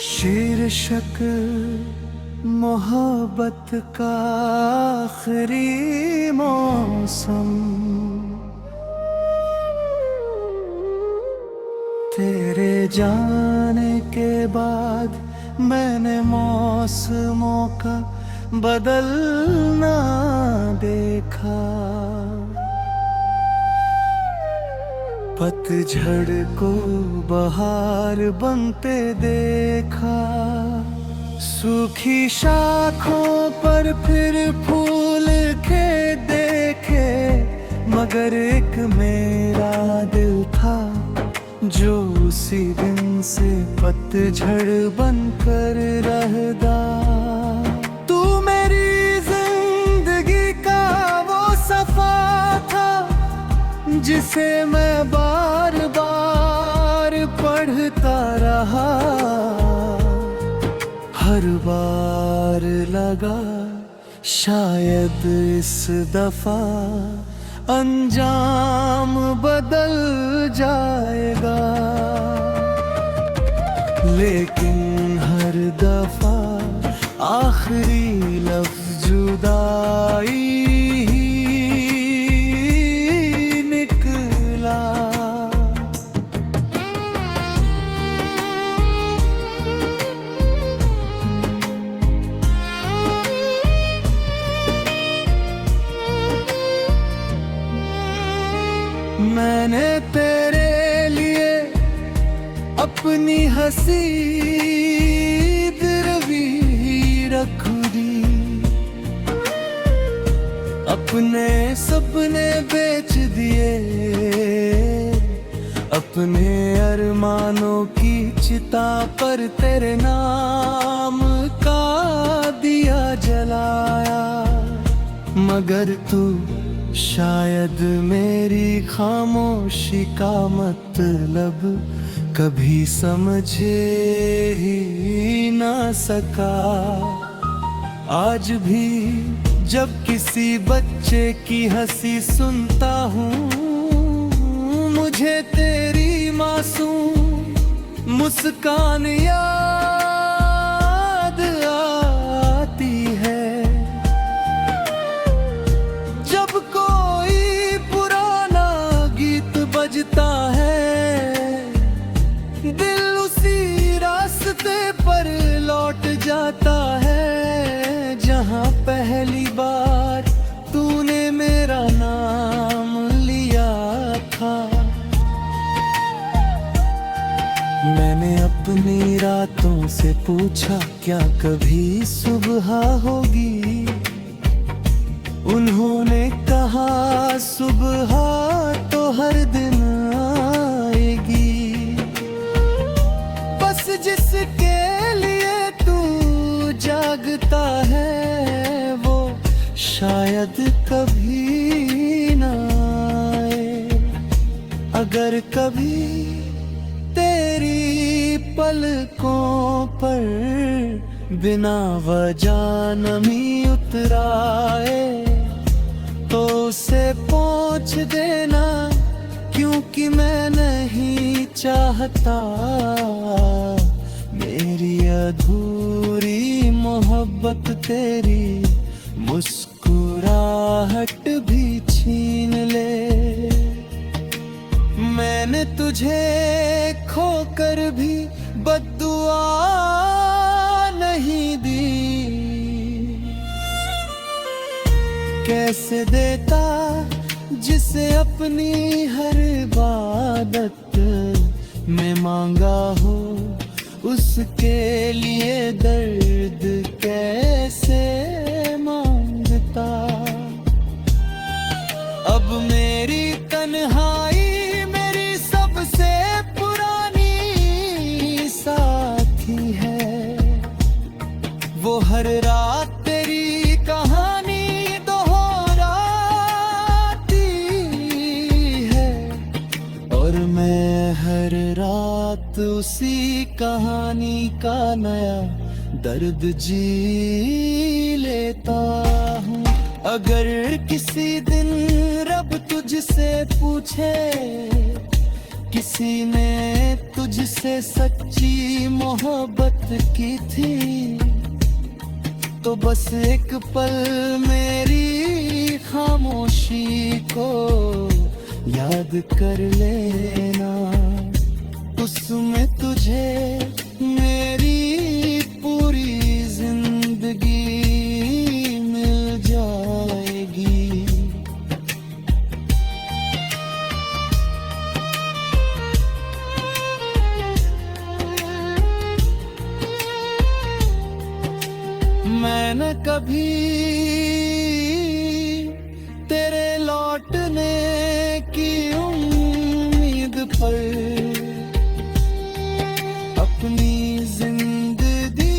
शीर्षक मोहब्बत का आखिरी मौसम, तेरे जाने के बाद मैंने मौसमों का बदलना देखा। पतझड़ को बहार बनते देखा, सूखी शाखों पर फिर फूल के देखे, मगर एक मेरा दिल था जो उसी दिन से पतझड़ बनकर रहदा। तू मेरी जिंदगी का वो सफा था जिसे मैं बार बार पढ़ता रहा। हर बार लगा शायद इस दफा अंजाम बदल जाएगा, लेकिन हर दफा आखिरी लफ्ज जुदाई मैंने तेरे लिए अपनी हंसी गिरवी रख दी, अपने सपने बेच दिए, अपने अरमानों की चिता पर तेरे नाम का दिया जलाया। मगर तू शायद मेरी खामोशी का मतलब कभी समझे ही ना सका। आज भी जब किसी बच्चे की हंसी सुनता हूँ, मुझे तेरी मासूम मुस्कान याद आती है। बजता है दिल उसी रास्ते पर लौट जाता है, जहाँ पहली बार तूने मेरा नाम लिया था। मैंने अपनी रातों से पूछा क्या कभी सुबह होगी, उन्होंने कहा सुबह तो हर दिन आएगी, बस जिसके लिए तू जागता है वो शायद कभी ना आए। अगर कभी तेरी पलकों पर बिना वजह नमी उतराए तो उसे पहुँच देना, क्योंकि मैं नहीं चाहता मेरी अधूरी मोहब्बत तेरी मुस्कुराहट भी छीन ले। मैंने तुझे खोकर भी बद्दुआ नहीं दी, कैसे देता जिसे अपनी हर इबादत में मांगा हो, उसके लिए दर्द कैसे मांगता। अब मेरी तन्हाई मेरी सबसे पुरानी साथी है, वो हर रात तेरी कहानी हर रात उसी कहानी का नया दर्द जी लेता हूँ। अगर किसी दिन रब तुझसे पूछे किसी ने तुझसे सच्ची मोहब्बत की थी, तो बस एक पल मेरी खामोशी को याद कर लेना। उसमें तुझे मेरी पूरी जिंदगी मिल जाएगी। मैं न कभी तेरे लौटने की उम्मीद पर अपनी जिंदगी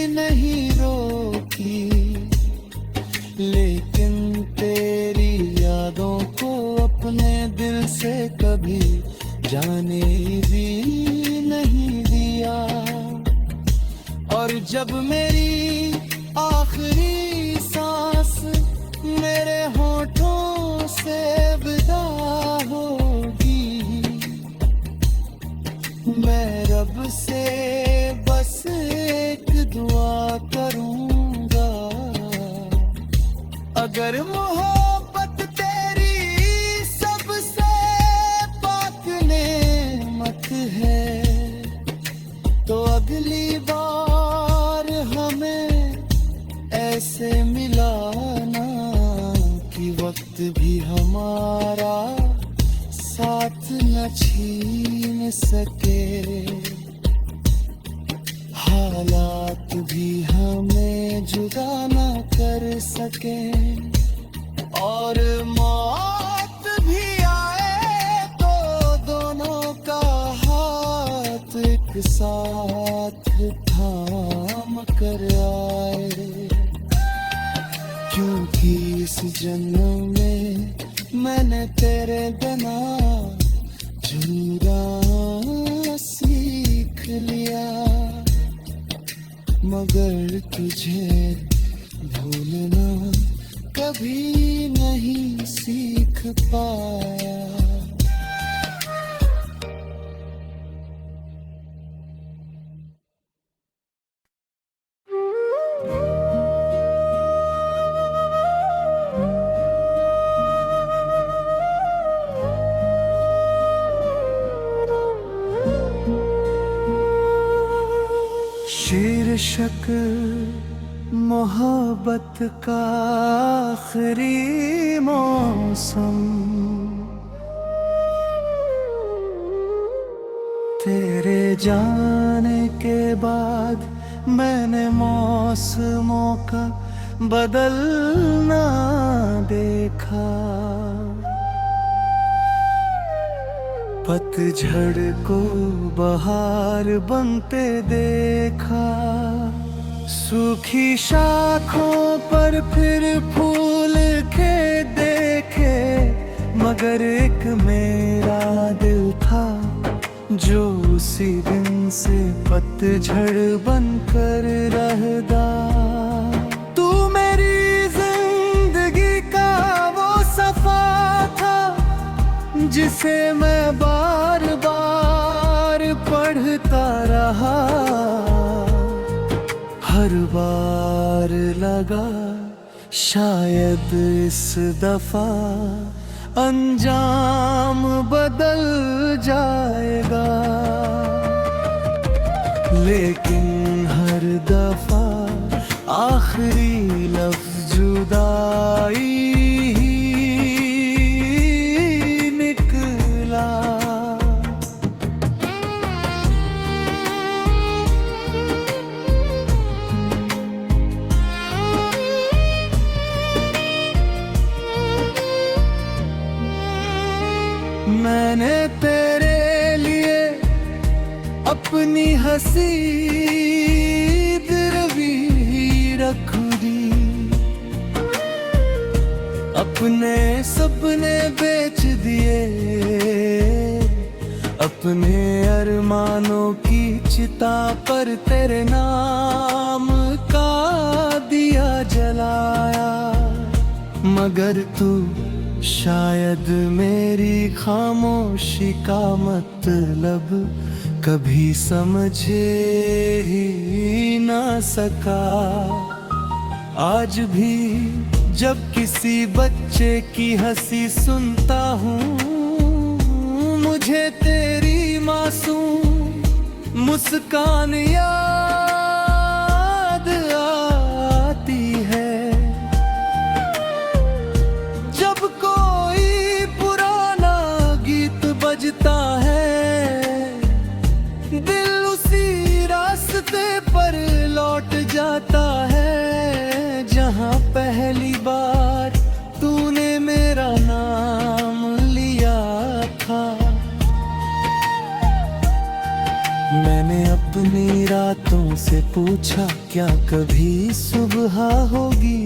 नहीं रोकी, लेकिन तेरी यादों को अपने दिल से कभी जाने भी नहीं दिया। और जब मेरी आखिरी सांस मेरे होठों से विदा होगी, मैं रब से बस एक दुआ करूंगा। अगर मोहब्बत तेरी सबसे पाक नेमत है, तो अगली बार हमें ऐसे मिलाना कि वक्त भी हमारा साथ न छीन सके, हालात भी हमें जुदा न कर सके। और मौत भी आए तो दोनों का हाथ एक साथ थाम कर आए, क्योंकि इस जन्म में मैंने तेरे बिना जुड़ा सीख लिया, मगर तुझे भूलना कभी नहीं सीख पाया। शीर्षक मोहब्बत का आखिरी मौसम, तेरे जाने के बाद मैंने मौसमों का बदलना देखा। पतझड़ को बहार बनते देखा, सूखी शाखों पर फिर फूल के देखे, मगर एक मेरा दिल था जो उसी दिन से पतझड़ बनकर रहदा। तू मेरी जिंदगी का वो सफा था जिसे मैं बार बार पढ़ता रहा, हर बार लगा शायद इस दफा अंजाम बदल जाएगा, लेकिन हर दफा आखिरी लफ्ज जुदाई मैंने तेरे लिए अपनी हंसी रवि रख दी, अपने सपने बेच दिए, अपने अरमानों की चिता पर तेरे नाम मगर तू शायद मेरी खामोशी का मतलब कभी समझे ही ना सका। आज भी जब किसी बच्चे की हंसी सुनता हूँ, मुझे तेरी मासूम मुस्कान याद आती है। जब कोई पुराना गीत बजता है, दिल उसी रास्ते पर लौट जाता है जहाँ पहली बार तूने मेरा नाम लिया था। मैंने अपनी रातों से पूछा क्या कभी सुबह होगी।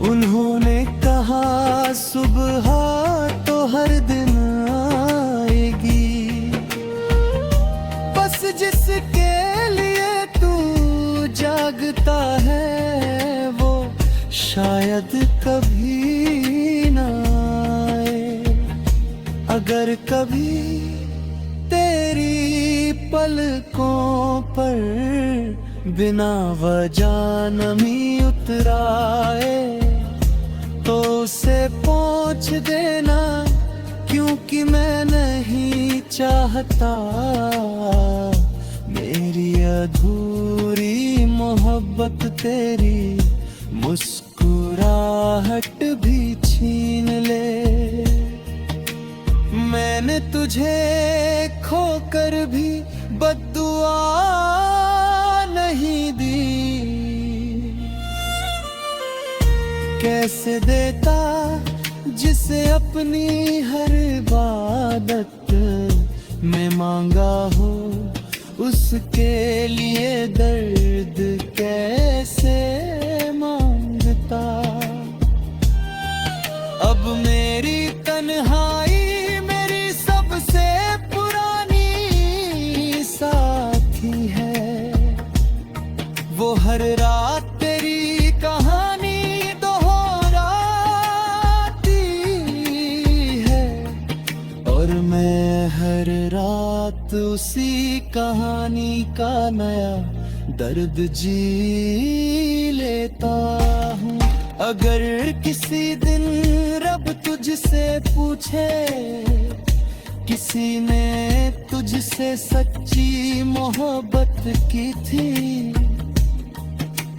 उन्होंने कहा सुबह तो हर दिन आएगी। बस जिसके लिए तू जागता है वो शायद कभी ना आए। अगर कभी तेरी पलकों पर बिना वजह नमी उतराए तो उसे पहुँच देना, क्योंकि मैं नहीं चाहता मेरी अधूरी मोहब्बत तेरी मुस्कुराहट भी छीन ले। मैंने तुझे खोकर भी बद्दुआ नहीं दी। कैसे देता जिसे अपनी हर इबादत में मांगा हो, उसके लिए दर्द कैसे मांगता। अब मेरी तन्हाई मेरी सबसे पुरानी साथी है। वो हर रात तेरी कहानी दोहराती है और मैं हर रात उसी कहानी का नया दर्द जी लेता हूँ। अगर किसी दिन रब तुझसे पूछे किसी ने तुझसे सच्ची मोहब्बत की थी,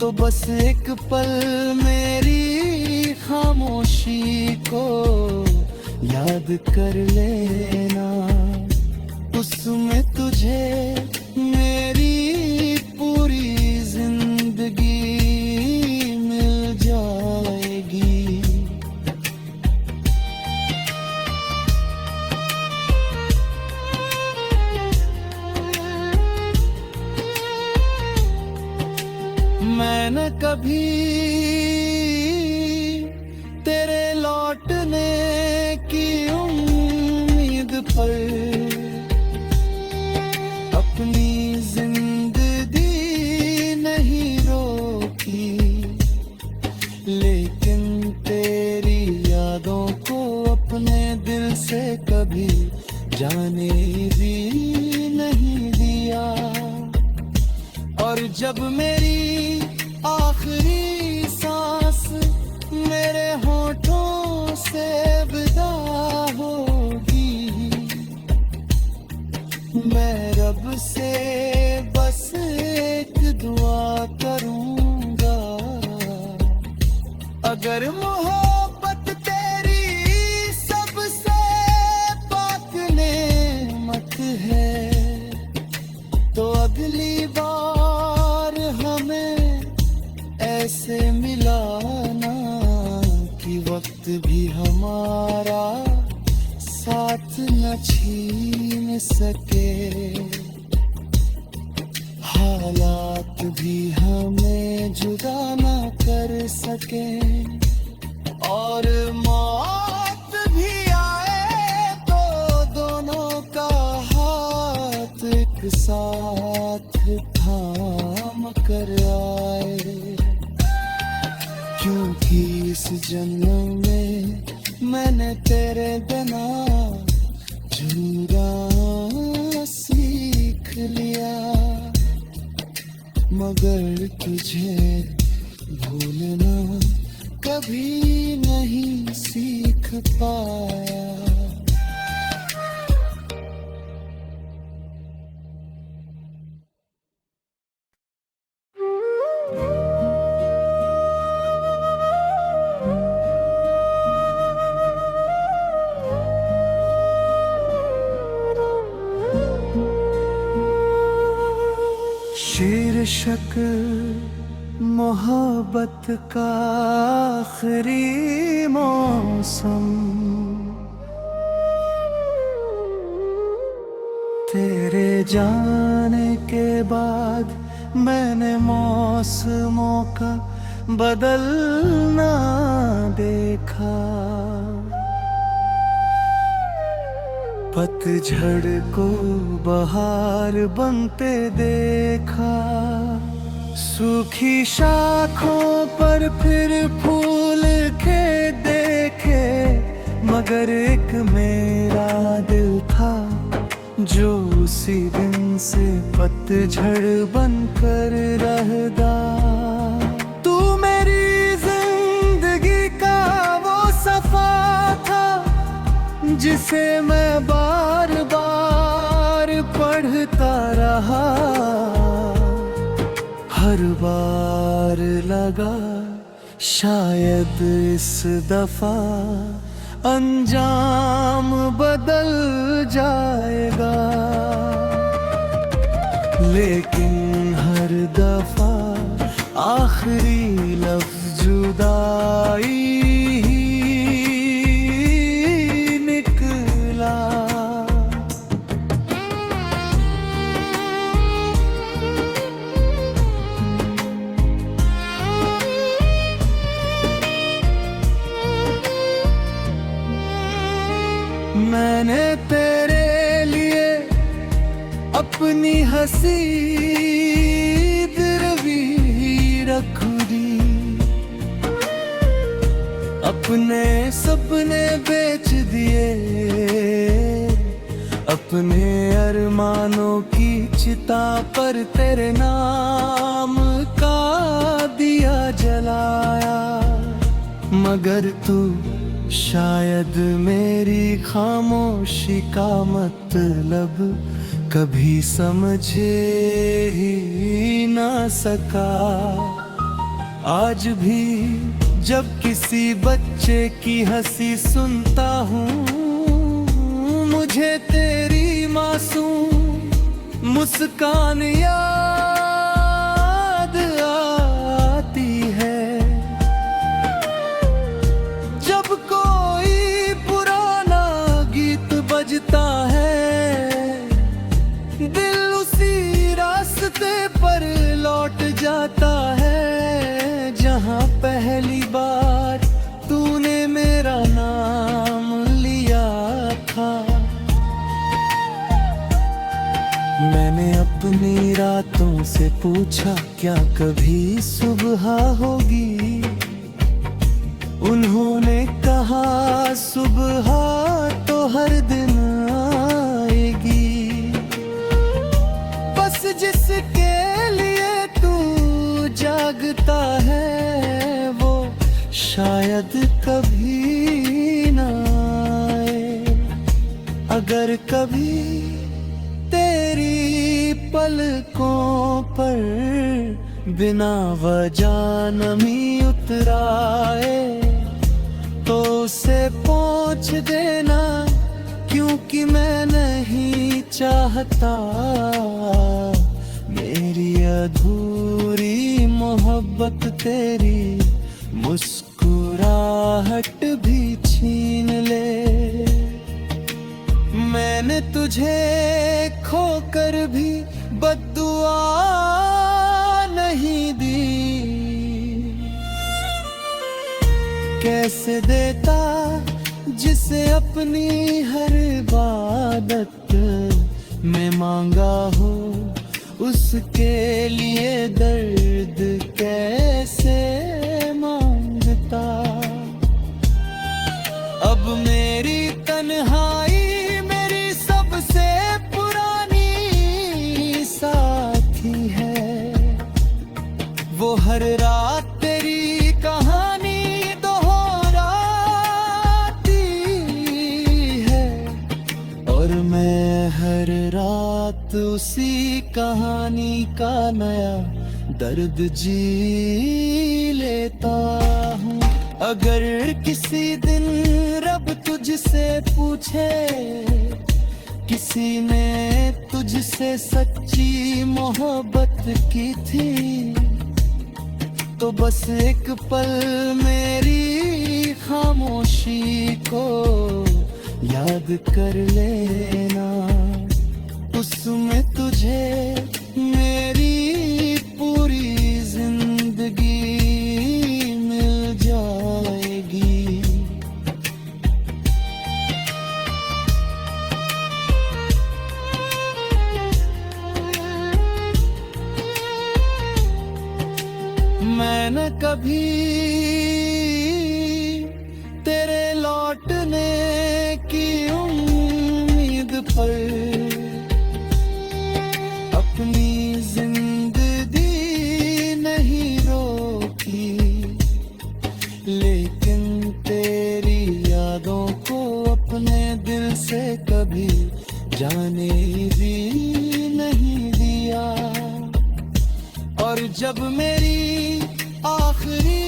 तो बस एक पल मेरी खामोशी को याद कर लेना। उसमें तुझे मेरी पूरी जिंदगी मिल जाएगी। मैं न कभी तेरे लौटने की उम्मीद पर अपनी जिंदगी नहीं रोकी, लेकिन तेरी यादों को अपने दिल से कभी जाने भी नहीं दिया। और जब मेरी आखिरी सांस मेरे होठों से विदा होगी, मैं रब से बस एक दुआ करूंगा। अगर मोहब्बत तेरी सबसे पाक नेमत है, तो अगली बार हमें ऐसे मिलाना कि वक्त भी हमारा साथ न छीन सके, हालात भी हमें जुदा न कर सके। और मौत भी आए तो दोनों का हाथ एक साथ थाम कर आए, क्योंकि इस जन्म में मैंने तेरे बिना झूरा सीख लिया, मगर तुझे भूलना कभी नहीं सीख पाया। शीर्षक मोहब्बत का आखिरी मौसम, तेरे जाने के बाद मैंने मौसमों का बदलना देखा, पतझड़ को बहार बनते देखा, सूखी शाखों पर फिर फूल के देखे, मगर एक मेरा दिल था जो उसी दिन से पतझड़ बनकर रहदा। तू मेरी जिंदगी का वो सफा था जिसे मैं बार बार पढ़ता रहा, हर बार लगा शायद इस दफा अंजाम बदल जाएगा, लेकिन हर दफा आखिरी लफ्ज जुदाई मैंने तेरे लिए अपनी हंसी दिलवी रख दी, अपने सपने बेच दिए, अपने अरमानों की चिता पर तेरे नाम का दिया जलाया, मगर तू शायद मेरी खामोशी का मतलब कभी समझे ही ना सका। आज भी जब किसी बच्चे की हंसी सुनता हूँ, मुझे तेरी मासूम मुस्कान याद आती है। जब कोई पुराना गीत बजता है, दिल उसी रास्ते पर लौट जाता है जहाँ पहली बार तूने मेरा नाम लिया था। मैंने अपनी रातों से पूछा क्या कभी सुबह होगी, उन्होंने कहा सुबह तो हर दिन आएगी, बस जिसके लिए तू जागता है वो शायद कभी ना आए। अगर कभी तेरी पलकों पर बिना वजह नमी उतराए तो उसे पहुँच देना, क्योंकि मैं नहीं चाहता मेरी अधूरी मोहब्बत तेरी मुस्कुराहट भी छीन ले। मैंने तुझे खोकर भी बद्दुआ नहीं दी, कैसे देता जिसे अपनी हर इबादत में मांगा हो, उसके लिए दर्द कैसे मांगता। हर रात तेरी कहानी दोहराती है, और मैं हर रात उसी कहानी का नया दर्द जी लेता हूँ। अगर किसी दिन रब तुझसे पूछे किसी ने तुझसे सच्ची मोहब्बत की थी, तो बस एक पल मेरी खामोशी को याद कर लेना। उसमें तुझे मेरी पूरी जिंदगी मिल जाएगी। मैं न कभी तेरे लौटने की उम्मीद पर अपनी जिंदगी नहीं रोकी, लेकिन तेरी यादों को अपने दिल से कभी जाने भी नहीं दिया। और जब मेरी आखिरी